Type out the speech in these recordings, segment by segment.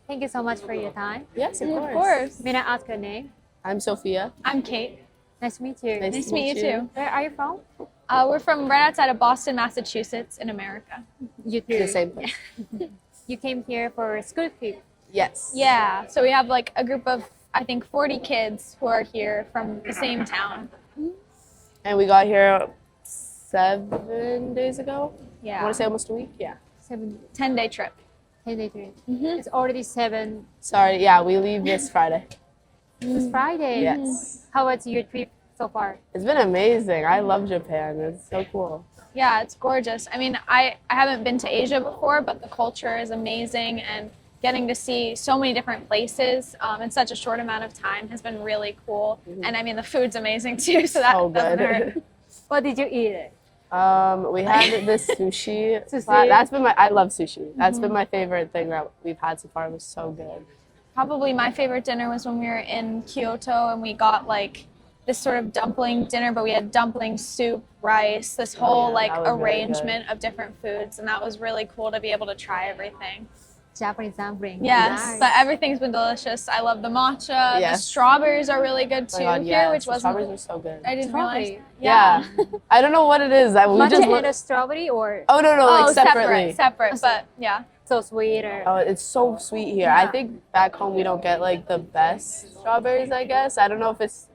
Thank you so much for your time. Yes, of course. May I ask your name? I'm Sophia. I'm Kate. Nice to meet you. Nice to meet you too. Where are you from? We're from right outside of Boston, Massachusetts in America. You too. The same place. You came here for a school trip. Yes. Yeah, so we have like a group of, I think, 40 kids who are here from the same town. And we got here 7 days ago. Yeah. I want to say almost a week. Yeah. 10-day trip. 10-day trip. It's already 7. Sorry. Yeah, we leave this Friday. It's Friday. Yes. How was your trip so far? It's been amazing. I love Japan. It's so cool. Yeah, it's gorgeous. I mean, I haven't been to Asia before, but the culture is amazing, and getting to see so many different places in such a short amount of time has been really cool. And I mean, the food's amazing too, so that doesn't hurt. What did you eat? We had this sushi. Sushi. I love sushi. That's been my favorite thing that we've had so far. It was so good. Probably my favorite dinner was when we were in Kyoto and we got like this sort of dumpling dinner, but we had dumpling soup, rice, this whole like arrangement of different foods, and that was really cool to be able to try everything. Japanese dumpling. Yes, Nice. but everything's been delicious. I love the matcha. Yes. The strawberries are really good too here, which the wasn't. strawberries are so good. I didn't Strawberry. realize. Yeah. I don't know what it is. Matcha and a strawberry or Oh no, like separately. separate, but yeah. so sweet or Oh, it's so sweet here. I think back home we don't get like the best strawberries, I guess. I don't know if it's,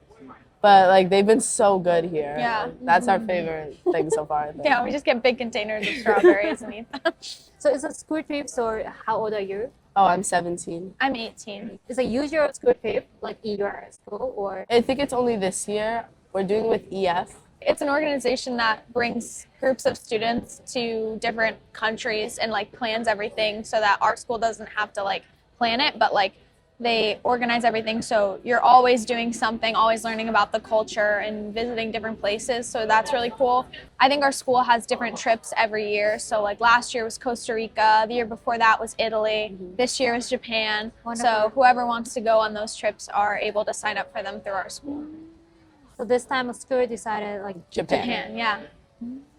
but like they've been so good here. Yeah. That's our favorite thing so far, I think. Yeah, we just get big containers of strawberries and eat them. so it's a school trip, so how old are you? Oh, I'm 17. I'm 18. It's a usual school trip like in your school or I think it's only this year. We're doing with EF. It's an organization that brings groups of students to different countries and like plans everything so that our school doesn't have to like plan it, but like they organize everything so you're always doing something, always learning about the culture and visiting different places, so that's really cool. I think our school has different trips every year, so like last year was Costa Rica, the year before that was Italy, this year was Japan. Wonderful. So whoever wants to go on those trips are able to sign up for them through our school. so this time school decided like Japan, yeah.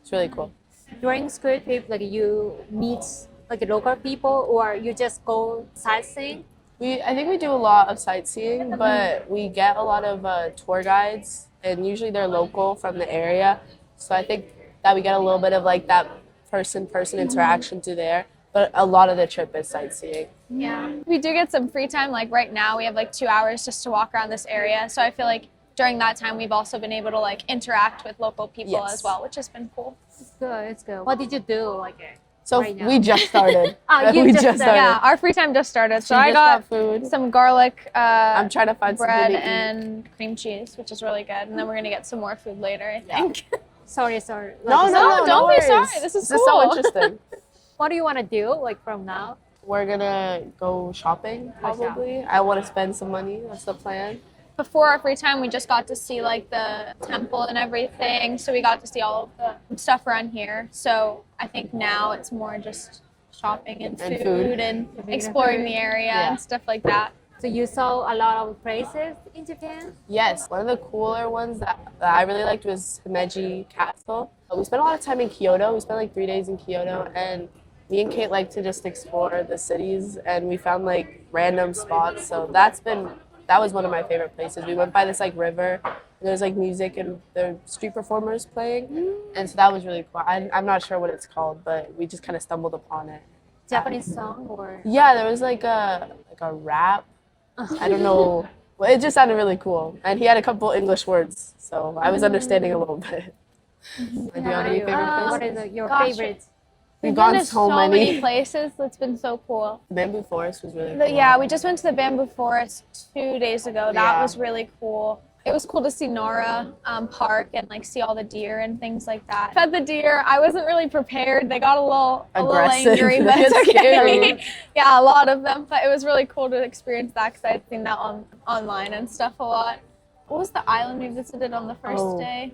It's really cool. during school trip like you meet like local people or you just go sightseeing? I think we do a lot of sightseeing, but we get a lot of tour guides, and usually they're local from the area. So I think that we get a little bit of like that person-person interaction through there. But a lot of the trip is sightseeing. Yeah. We do get some free time. Like right now, we have like 2 hours just to walk around this area. So I feel like during that time, we've also been able to like interact with local people as well, which has been cool. It's good, it's good. What did you do like So right now? we just started. You we just started. Yeah, our free time just started. So She I just got food. some garlic I'm trying to find bread something to eat. and cream cheese, which is really good. And then we're going to get some more food later, I think. Sorry. No, don't be worries. sorry. This is so cool. interesting. What do you want to do like from now? We're gonna go shopping probably. I want to spend some money. That's the plan. Before our free time, we just got to see like the temple and everything. So we got to see all of the stuff around here. So I think now it's more just shopping and food and exploring the area and stuff like that. So you saw a lot of places in Japan? Yes, one of the cooler ones that I really liked was Himeji Castle. We spent a lot of time in Kyoto. We spent like 3 days in Kyoto, and me and Kate like to just explore the cities, and we found like random spots. So that was one of my favorite places. We went by this like river, and there's like music and the street performers playing, and so that was really cool. I'm not sure what it's called, but we just kind of stumbled upon it. Japanese song or? Yeah, there was like a rap. I don't know. Well, it just sounded really cool, and he had a couple English words, so I was understanding a little bit. Do you have any favorite places? What is your favorite? We've gone been to so many. places. That's been so cool. The bamboo forest was really cool. Yeah, we just went to the bamboo forest 2 days ago. That Yeah. was really cool. It was cool to see Nara Park and like see all the deer and things like that. Fed the deer. I wasn't really prepared. They got a little Aggressive. angry, but They it's get okay. scary. Yeah, a lot of them. But it was really cool to experience that because I'd seen that online and stuff a lot. What was the island we visited on the first day?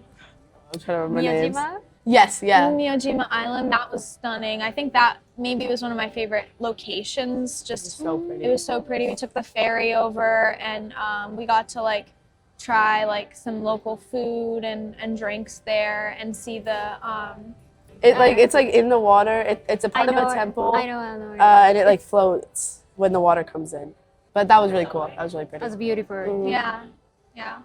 I'm trying to remember names. Miyajima? Yes, yeah. Miyajima Island. That was stunning. I think that maybe was one of my favorite locations. Just So pretty. it was so pretty. We took the ferry over and we got to like try like some local food and drinks there and see the It's like in the water. It's a part of a temple. I know. And it like floats when the water comes in. But that was really cool. That was really pretty. That's beautiful. Yeah, yeah.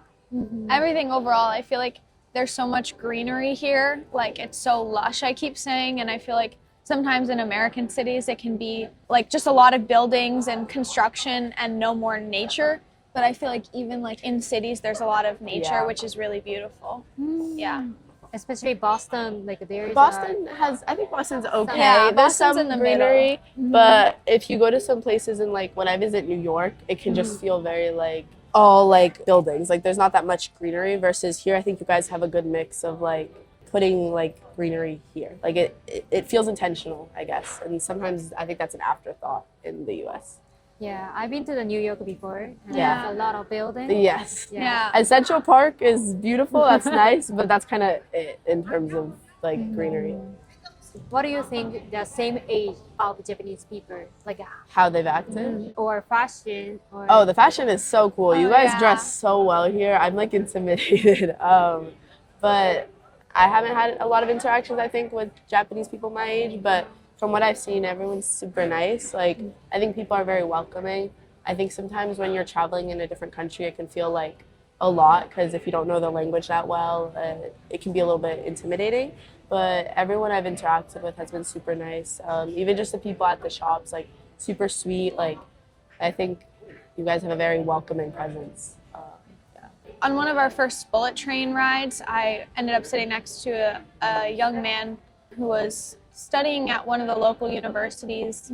Everything overall, I feel like there's so much greenery here. Like, it's so lush, I keep saying, and I feel like sometimes in American cities it can be like just a lot of buildings and construction and no more nature. But I feel like even like in cities there's a lot of nature, which is really beautiful. Yeah. Especially Boston, like there's I think Boston's okay. Yeah, There's Boston's some in the greenery, but if you go to some places in like when I visit New York, it can just feel very like all like buildings. Like there's not that much greenery versus here I think you guys have a good mix of like putting like greenery here. Like it feels intentional, I guess. And sometimes I think that's an afterthought in the US. Yeah, I've been to the New York before. And Yeah. there's a lot of buildings. Yes. Yeah. And Central Park is beautiful, that's nice, but that's kind of it in terms of like greenery. What do you think the same age of Japanese people, like How they've acted. or fashion? Or Oh, the fashion is so cool. You Oh, guys yeah. dress so well here. I'm like intimidated. But I haven't had a lot of interactions, I think, with Japanese people my age. But from what I've seen, everyone's super nice. Like, I think people are very welcoming. I think sometimes when you're traveling in a different country, it can feel like a lot because if you don't know the language that well, it can be a little bit intimidating. But everyone I've interacted with has been super nice. Even just the people at the shops, like super sweet. Like, I think you guys have a very welcoming presence. On one of our first bullet train rides, I ended up sitting next to a young man who was studying at one of the local universities.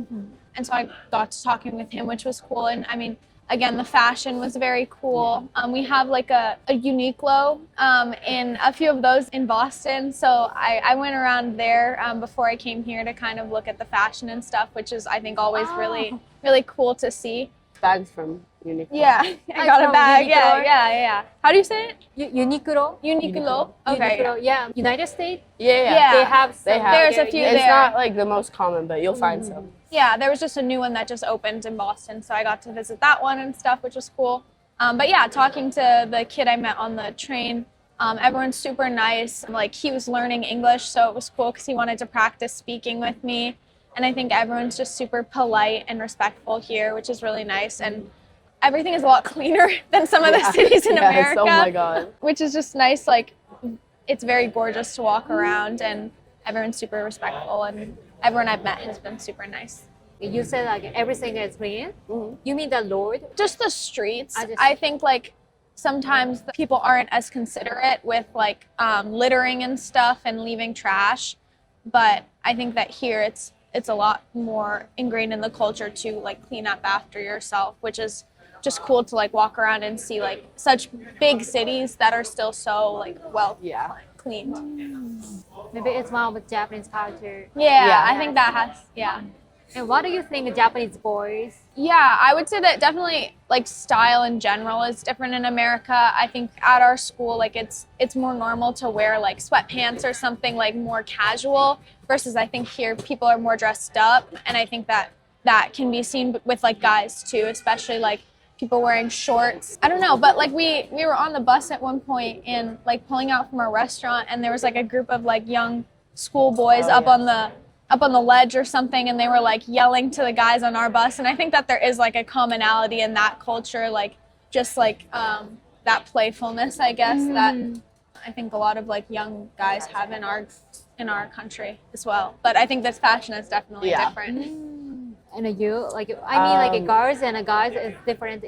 And so I got to talking with him, which was cool. And I mean, again, the fashion was very cool. We have like a Uniqlo in a few of those in Boston. So I went around there before I came here to kind of look at the fashion and stuff, which is, I think, always really, really cool to see. Bags from Uniqlo. Yeah, I got a from bag. Uniqlo. Yeah. How do you say it? Uniqlo. Uniqlo. Okay. Uniqlo, yeah. United States. Yeah. They have. They some have. There's a here. few Yeah. It's there. not like the most common, but you'll find some. Yeah, there was just a new one that just opened in Boston, so I got to visit that one and stuff, which was cool. But yeah, talking to the kid I met on the train, everyone's super nice. Like, he was learning English, so it was cool because he wanted to practice speaking with me. And I think everyone's just super polite and respectful here, which is really nice. And everything is a lot cleaner than some of the cities in America. Oh my God. Which is just nice. Like, it's very gorgeous to walk around, and everyone's super respectful, and everyone I've met has been super nice. You said like everything is clean. You mean the Lord? Just the streets. I just- I think like sometimes the people aren't as considerate with like littering and stuff and leaving trash, but I think that here it's a lot more ingrained in the culture to like clean up after yourself, which is just cool to like walk around and see like such big cities that are still so like well cleaned. Maybe it's one of the Japanese culture. Yeah, I think that has And what do you think of Japanese boys? Yeah, I would say that definitely like style in general is different in America. I think at our school, like it's more normal to wear like sweatpants or something like more casual versus I think here people are more dressed up, and I think that can be seen with like guys too, especially like people wearing shorts. I don't know, but like we were on the bus at one point and like pulling out from a restaurant, and there was like a group of like young schoolboys up on the ledge or something, and they were like yelling to the guys on our bus. And I think that there is like a commonality in that culture, like just like that playfulness, I guess, that I think a lot of like young guys have in our country as well. But I think this fashion is definitely different. And you, like, I mean, like girls and guys is different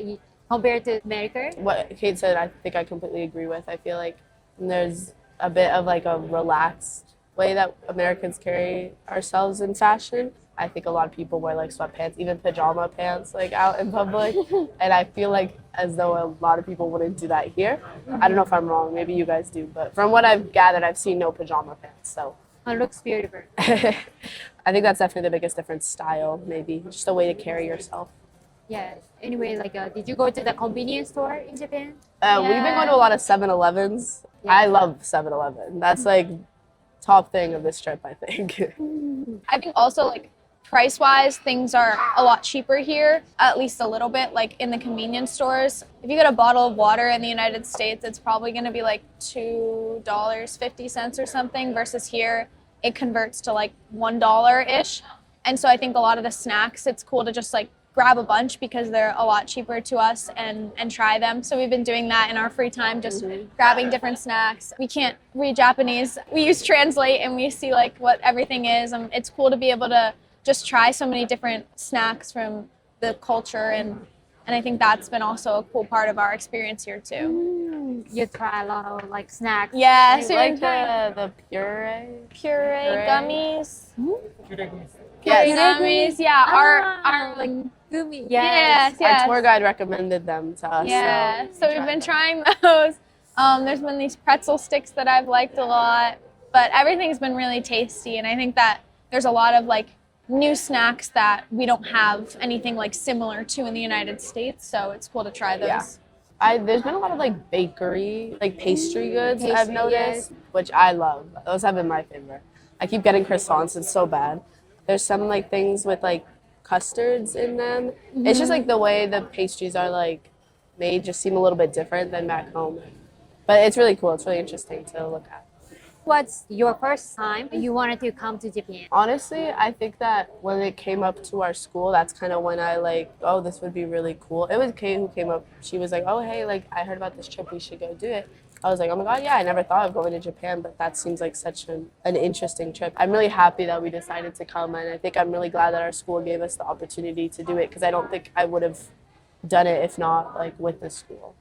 compared to America. What Kate said, I think I completely agree with. I feel like there's a bit of like a relaxed way that Americans carry ourselves in fashion. I think a lot of people wear like sweatpants, even pajama pants, like out in public. And I feel like as though a lot of people wouldn't do that here. I don't know if I'm wrong, maybe you guys do, but from what I've gathered, I've seen no pajama pants, so. It looks beautiful. I think that's definitely the biggest difference, style, maybe, just a way to carry yourself. Yeah. Anyway, like, did you go to the convenience store in Japan? We've been going to a lot of 7-Elevens. I love 7-Eleven. That's like top thing of this trip, I think. I think also like price-wise, things are a lot cheaper here, at least a little bit, like in the convenience stores. If you get a bottle of water in the United States, it's probably gonna be like $2.50 or something, versus here, it converts to like $1-ish. And so I think a lot of the snacks, it's cool to just like grab a bunch because they're a lot cheaper to us and try them. So we've been doing that in our free time, just grabbing different snacks. We can't read Japanese. We use Translate and we see like what everything is. It's cool to be able to just try so many different snacks from the culture, and I think that's been also a cool part of our experience here too. You try a lot of like snacks. Yeah, I so like the puree gummies. Yes. Gummies, yeah. Our like gummy. yes. Our tour guide recommended them to us. Yeah, so we've been trying those. There's been these pretzel sticks that I've liked a lot, but everything's been really tasty, and I think that there's a lot of like new snacks that we don't have anything like similar to in the United States, so it's cool to try those. Yeah. There's been a lot of like bakery, like pastry goods I've Pastry, noticed, which I love. Those have been my favorite. I keep getting croissants, it's so bad. There's some like things with like custards in them. It's just like the way the pastries are like made just seem a little bit different than back home. But it's really cool, it's really interesting to look at. What's your first time you wanted to come to Japan? Honestly, I think that when it came up to our school, that's kind of when I like, oh, this would be really cool. It was Kay who came up. She was like, oh, hey, like I heard about this trip, we should go do it. I was like, oh my God, yeah, I never thought of going to Japan, but that seems like such an interesting trip. I'm really happy that we decided to come, and I think I'm really glad that our school gave us the opportunity to do it, because I don't think I would have done it if not like with the school.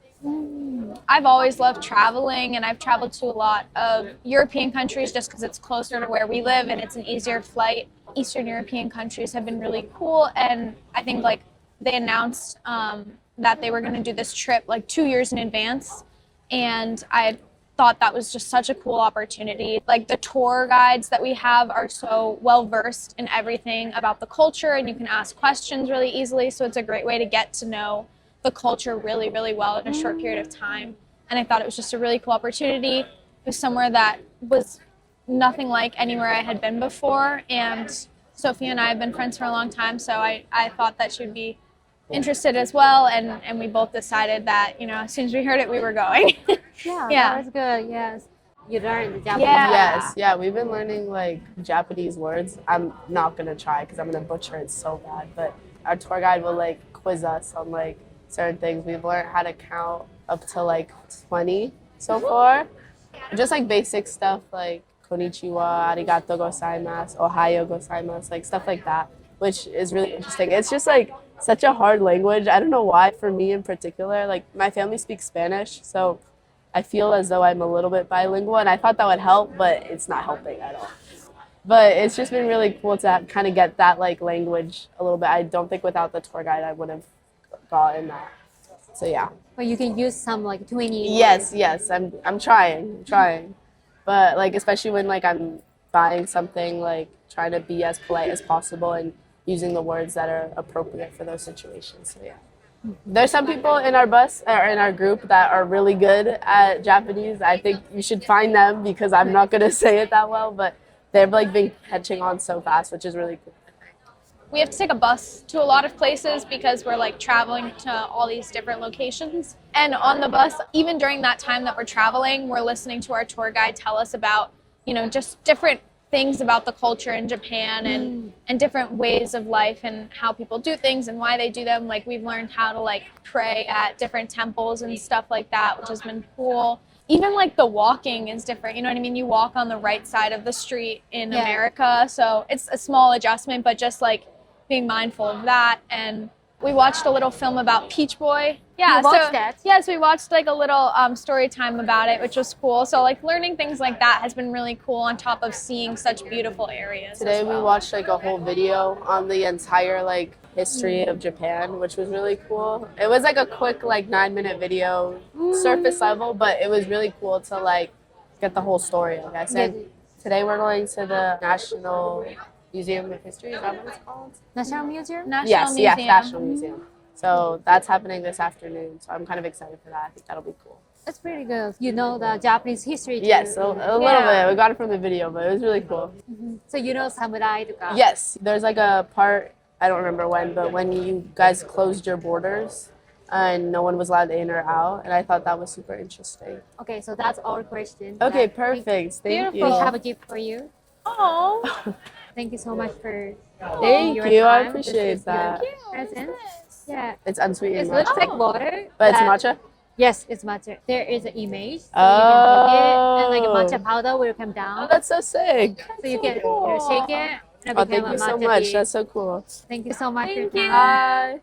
I've always loved traveling, and I've traveled to a lot of European countries just because it's closer to where we live and it's an easier flight. Eastern European countries have been really cool, and I think like they announced that they were going to do this trip like 2 years in advance, and I thought that was just such a cool opportunity. Like the tour guides that we have are so well versed in everything about the culture, and you can ask questions really easily, so it's a great way to get to know the culture really, really well in a short period of time. And I thought it was just a really cool opportunity. It was somewhere that was nothing like anywhere I had been before, and Sophia and I have been friends for a long time, so I thought that she would be interested as well, and we both decided that, you know, as soon as we heard it, we were going. Yeah, Yeah. that was good. Yes, you learned Japanese. Yeah. Yes, yeah, we've been learning like Japanese words. I'm not gonna try because I'm gonna butcher it so bad, but our tour guide will like quiz us on like certain things. We've learned how to count up to like 20 so far. Just like basic stuff like konnichiwa, arigato gozaimasu, ohayo gozaimasu, like stuff like that, which is really interesting. It's just like such a hard language. I don't know why, for me in particular. Like my family speaks Spanish, so I feel as though I'm a little bit bilingual, and I thought that would help, but it's not helping at all. But it's just been really cool to kind of get that like language a little bit. I don't think without the tour guide I would have gotten that. So yeah. But you can use some like 20. Yes, I'm trying. But like especially when like I'm buying something, like trying to be as polite as possible and using the words that are appropriate for those situations. So yeah. There's some people in our bus or in our group that are really good at Japanese. I think you should find them because I'm not gonna say it that well, but they've like been catching on so fast, which is really cool. We have to take a bus to a lot of places because we're like traveling to all these different locations. And on the bus, even during that time that we're traveling, we're listening to our tour guide tell us about, you know, just different things about the culture in Japan and different ways of life and how people do things and why they do them. Like we've learned how to like pray at different temples and stuff like that, which has been cool. Even like the walking is different, you know what I mean? You walk on the right side of the street in America, so it's a small adjustment, but just like being mindful of that. And we watched a little film about Peach Boy. Yeah, You watched that? Yes, we watched like a little story time about it, which was cool. So like learning things like that has been really cool on top of seeing such beautiful areas. Today as well. we watched like a whole video on the entire like history of Japan, which was really cool. It was like a quick like 9-minute video, surface level, but it was really cool to like get the whole story, I guess. And today we're going to the National Museum of History, is that what it's called? National Museum? National Museum. Yes, National Museum. So that's happening this afternoon, so I'm kind of excited for that. I think that'll be cool. That's pretty good. You know the Japanese history too. Yes, a little bit. We got it from the video, but it was really cool. So you know samurai とか? Yes, there's like a part, I don't remember when, but when you guys closed your borders and no one was allowed in or out, and I thought that was super interesting. Okay, so that's all questions. Okay, perfect. Thank you. We have a gift for you. Oh. Thank you so much for Thank your you. I time. This appreciate is your that. present. Yeah. It's unsweetened It looks matcha. like water. But it's matcha? Yes, it's matcha. There is an image. So you can take it and like a matcha powder will come Oh, down. that's so sick. So you can shake it and it Oh, become thank a you so matcha much. tea. That's so cool. Thank you so much for your Thank you. time. Bye.